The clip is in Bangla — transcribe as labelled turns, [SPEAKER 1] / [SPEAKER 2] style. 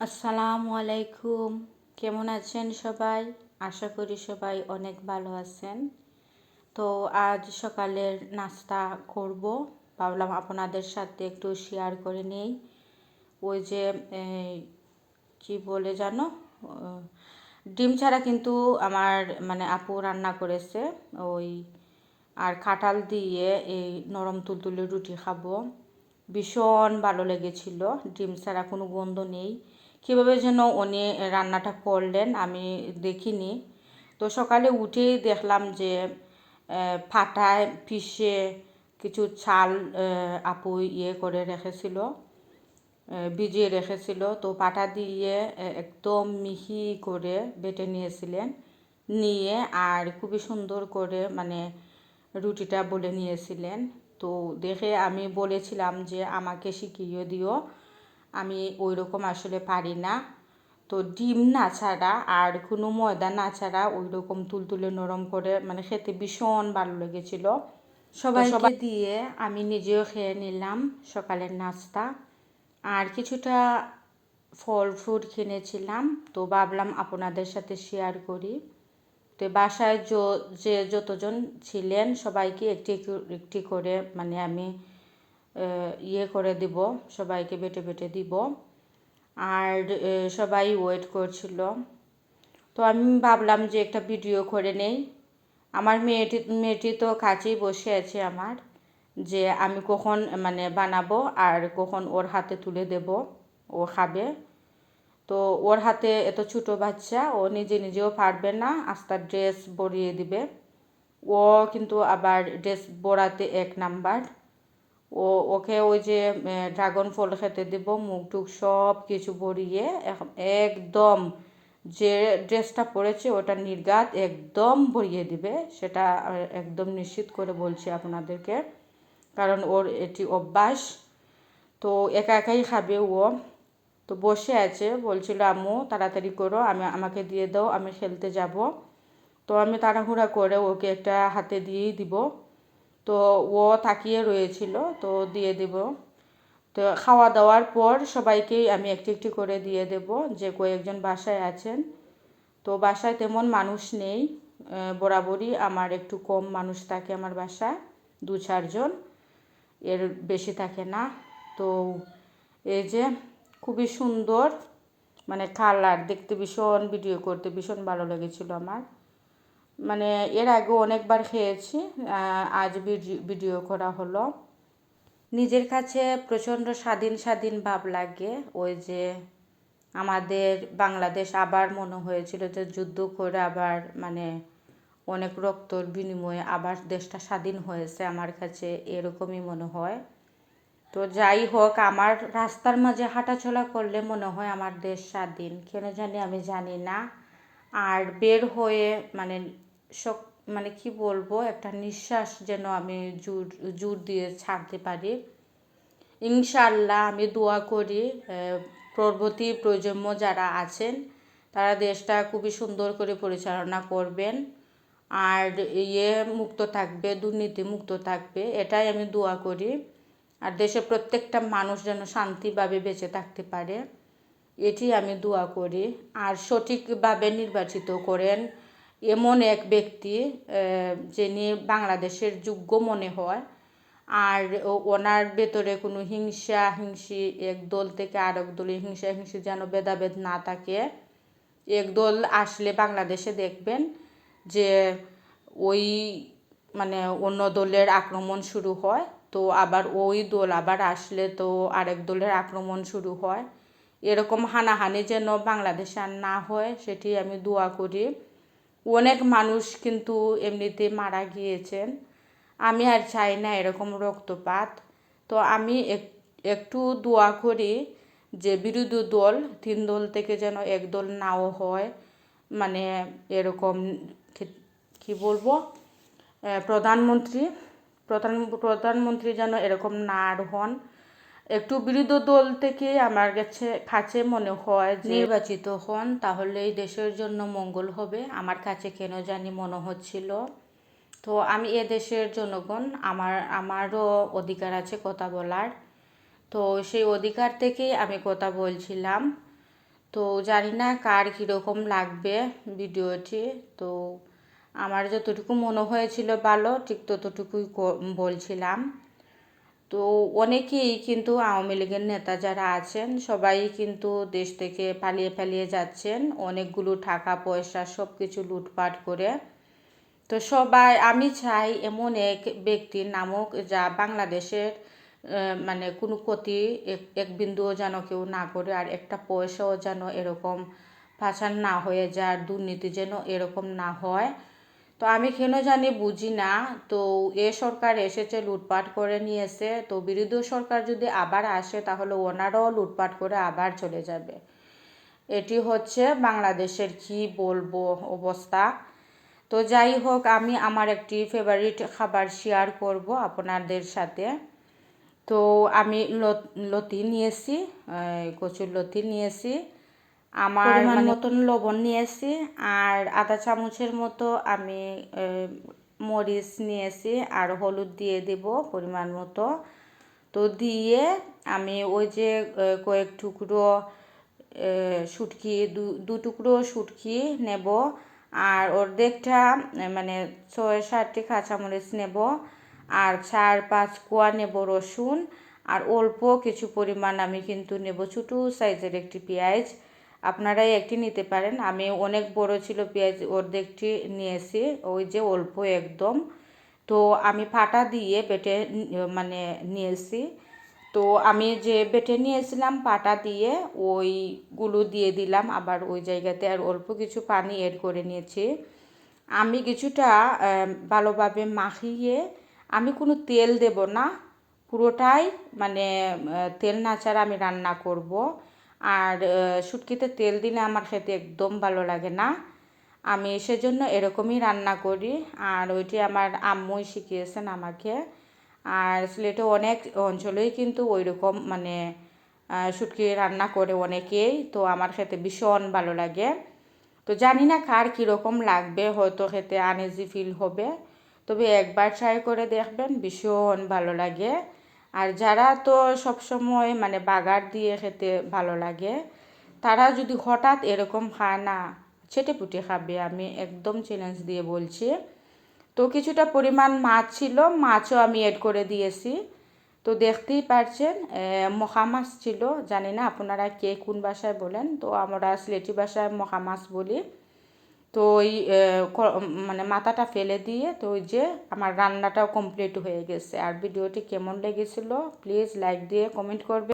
[SPEAKER 1] আসসালামু আলাইকুম। কেমন আছেন সবাই? আশা করি সবাই অনেক ভালো আছেন। তো আজ সকালের নাস্তা করব, ভাবলাম আপনাদের সাথে একটু শেয়ার করে নেই। ওই যে কি বলে জানো, আহ, ডিম ছাড়া কিন্তু আমার মানে আপু রান্না করেছে ওই, আর কাঁঠাল দিয়ে এই নরম তুলতুলে রুটি খাবো। ভীষণ ভালো লেগেছিল, ডিম ছাড়া কোনো গন্ধ নেই। কীভাবে যেন উনি রান্নাটা করলেন আমি দেখিনি। তো সকালে উঠেই দেখলাম যে ফাটায় পিষে কিছু চাল আপু করে রেখেছিল, ভিজিয়ে রেখেছিল। তো পাটা দিয়ে একদম মিহি করে বেটে নিয়েছিলেন, নিয়ে আর খুবই সুন্দর করে মানে রুটিটা বলে নিয়েছিলেন। তো দেখে আমি বলেছিলাম যে আমাকে শিখিয়ে দিও, আমি ওই রকম আসলে পারি না। তো ডিম না ছাড়া আর কোনো ময়দা না ছাড়া ওই রকম তুলতুলে নরম করে মানে খেতে ভীষণ ভালো লেগেছিল। সবাইকে দিয়ে আমি নিজেও খেয়ে নিলাম সকালের নাস্তা। আর কিছুটা ফল ফ্রুট কিনেছিলাম, তো ভাবলাম আপনাদের সাথে শেয়ার করি। তো বাসায় যে যতজন ছিলেন সবাইকে একটি একটি করে মানে আমি করে দিব, সবাইকে বেটে বেটে দিব। আর সবাই ওয়েট করছিল। তো আমি ভাবলাম যে একটা ভিডিও করে নেই। আমার মেয়েটি তো কাছেই বসে আছে আমার, যে আমি কখন মানে বানাবো আর কখন ওর হাতে তুলে দেব, ও খাবে। তো ওর হাতে এত ছোটো বাচ্চা, ও নিজে নিজেও পারবে না, আস্তার ড্রেস পরিয়ে দিবে। ও কিন্তু আবার ড্রেস পরাতে এক নাম্বার। ওকে ওই যে ড্রাগন ফল খেতে দেব, মুখ টুক সব কিছু ভরিয়ে একদম যে ড্রেসটা পরেছে ওটা নির্ঘাত একদম ভরিয়ে দিবে, সেটা একদম নিশ্চিত করে বলছি আপনাদেরকে, কারণ ওর এটি অভ্যাস। তো একা একাই খাবে ও। তো বসে আছে, বলছিল আম্মু তাড়াতাড়ি করো, আমাকে দিয়ে দাও, আমি খেলতে যাব। তো আমি তাড়াহুড়া করে ওকে একটা হাতে দিয়েই দিব। তো ও তাকিয়ে রয়েছিল, তো দিয়ে দেব। তো খাওয়া দাওয়ার পর সবাইকেই আমি একটি একটি করে দিয়ে দেব, যে কয়েকজন বাসায় আছেন। তো বাসায় তেমন মানুষ নেই, বরাবরই আমার একটু কম মানুষ থাকে আমার বাসায়, 2-4 জন, এর বেশি থাকে না। তো এই যে খুবই সুন্দর মানে কালার দেখতে, ভীষণ ভিডিও করতে ভীষণ ভালো লেগেছিল আমার। মানে এর আগে অনেকবার খেয়েছি, আজ ভিডিও করা হলো। নিজের কাছে প্রচণ্ড স্বাধীন স্বাধীন ভাব লাগে। ওই যে আমাদের বাংলাদেশ আবার মনে হয়েছিল যে যুদ্ধ করে আবার মানে অনেক রক্তর বিনিময়ে আবার দেশটা স্বাধীন হয়েছে, আমার কাছে এরকমই মনে হয়। তো যাই হোক, আমার রাস্তার মাঝে হাঁটাচলা করলে মনে হয় আমার দেশ স্বাধীন, কেন জানি আমি জানি না। আর বের হয়ে মানে সব মানে কি বলবো, একটা নিঃশ্বাস যেন আমি জোর দিয়ে ছাড়তে পারি। ইনশাআল্লাহ আমি দোয়া করি পরবর্তী প্রজন্ম যারা আছেন তারা দেশটা খুবই সুন্দর করে পরিচালনা করবেন, আর মুক্ত থাকবে, দুর্নীতি মুক্ত থাকবে, এটাই আমি দোয়া করি। আর দেশের প্রত্যেকটা মানুষ যেন শান্তিভাবে বেঁচে থাকতে পারে, এটি আমি দোয়া করি। আর সঠিকভাবে নির্বাচিত করেন এমন এক ব্যক্তি যিনি বাংলাদেশের যোগ্য মনে হয়। আর ওনার ভেতরে কোনো হিংসা হিংসি, এক দল থেকে আরেক দলে হিংসা হিংসি যেন ভেদাভেদ না থাকে। এক দল আসলে বাংলাদেশে দেখবেন যে ওই মানে অন্য দলের আক্রমণ শুরু হয়, তো আবার ওই দল আবার আসলে তো আরেক দলের আক্রমণ শুরু হয়। এরকম হানাহানি যেন বাংলাদেশে আর না হয়, সেটি আমি দোয়া করি। অনেক মানুষ কিন্তু এমনিতে মারা গিয়েছেন, আমি আর চাই না এরকম রক্তপাত। তো আমি একটু দোয়া করি যে বিরোধী দল 3 দল থেকে যেন এক দল নাও হয়, মানে এরকম কি বলবো, প্রধানমন্ত্রী যেন এরকম না আর হন। একটু বিরোধী দল থেকে আমার কাছে মনে হয় নির্বাচিত হন, তাহলেই দেশের জন্য মঙ্গল হবে, আমার কাছে কেন জানি মনে হচ্ছিল। তো আমি দেশের জনগণ, আমারও অধিকার আছে কথা বলার, তো সেই অধিকার থেকেই আমি কথা বলছিলাম। তো জানি না কার কীরকম লাগবে ভিডিওটি। তো আমার যতটুকু মনে হয়েছিল ভালো ঠিক ততটুকুই বলছিলাম। তো অনেকেই কিন্তু আওয়ামী লীগের নেতা যারা আছেন সবাই কিন্তু দেশ থেকে পালিয়ে পালিয়ে যাচ্ছেন, অনেকগুলো টাকা পয়সা সব কিছু লুটপাট করে। তো সবাই আমি চাই এমন এক ব্যক্তির নামক যা বাংলাদেশের মানে কোনো ক্ষতি এক বিন্দুও যেন কেউ না করে, আর একটা পয়সাও যেন এরকম পাচার না হয়ে যায়, দুর্নীতি যেন এরকম না হয়। তো আমি কেন জানি বুঝি না। তো এ সরকার এসেছে লুটপাট করে নিয়েছে, তো বিরোধী সরকার যদি আবার আসে তাহলে ওনারাও লুটপাট করে আবার চলে যাবে। এটি হচ্ছে বাংলাদেশের কি বলবো অবস্থা। তো যাই হোক, আমি আমার একটি ফেভারিট খাবার শেয়ার করব আপনাদের সাথে। তো আমি লতি নিয়েছি, কচুর লতি নিয়েছি, আমার পরিমাণ মতন লবণ নিয়েছি, আর আধা চামচের মতো আমি মরিচ নিয়েছি, আর হলুদ দিয়ে দেব পরিমাণ মতো। তো দিয়ে আমি ওই যে কয়েক টুকরো শুটকি, দু টুকরো শুটকি নেব, আর অর্ধেকটা মানে 6-7টি কাঁচামরিচ নেব, আর 4-5 কোয়া নেব রসুন, আর অল্প কিছু পরিমাণ আমি কিন্তু নেব ছোটো সাইজের একটি পেঁয়াজ। আপনারাই একটি নিতে পারেন, আমি অনেক বড় ছিল পেঁয়াজ, অর্ধেকটি নিয়েছি, ওই যে অল্প একদম। তো আমি পাটা দিয়ে বেটে মানে নিয়েছি। তো আমি যে বেটে নিয়েছিলাম পাটা দিয়ে ওইগুলো দিয়ে দিলাম আবার ওই জায়গাতে, আর অল্প কিছু পানি এড করে নিয়েছি। আমি কিছুটা ভালোভাবে মাখিয়ে, আমি কোনো তেল দেব না, পুরোটাই মানে তেল না ছাড়া আমি রান্না করব। আর শুটকিতে তেল দিলে আমার খেতে একদম ভালো লাগে না, আমি সেজন্য এরকমই রান্না করি। আর ওইটি আমার আম্মুই শিখিয়েছেন আমাকে। আর সিলেটে অনেক অঞ্চলেই কিন্তু ওই রকম মানে শুটকি রান্না করে অনেকেই, তো আমার খেতে ভীষণ ভালো লাগে। তো জানি না কার কীরকম লাগবে, হয়তো খেতে আনইজি ফিল হবে, তবে একবার ট্রাই করে দেখবেন, ভীষণ ভালো লাগে। আর যারা তো সবসময় মানে বাগার দিয়ে খেতে ভালো লাগে, তারা যদি হঠাৎ এরকম খায় না, ছেটেপুটে খাবে, আমি একদম চ্যালেঞ্জ দিয়ে বলছি। তো কিছুটা পরিমাণ মাছ ছিল, মাছও আমি এড করে দিয়েছি। তো দেখতেই পারছেন মখা মাছ ছিল, জানি না আপনারা কে কোন ভাষায় বলেন, তো আমরা সিলেটি ভাষায় মখা মাছ বলি। তো ওই মানে মাথাটা ফেলে দিয়ে, তো ওই যে আমার রান্নাটাও কমপ্লিট হয়ে গেছে। আর ভিডিওটি কেমন লেগেছিল প্লিজ লাইক দিয়ে কমেন্ট করবে।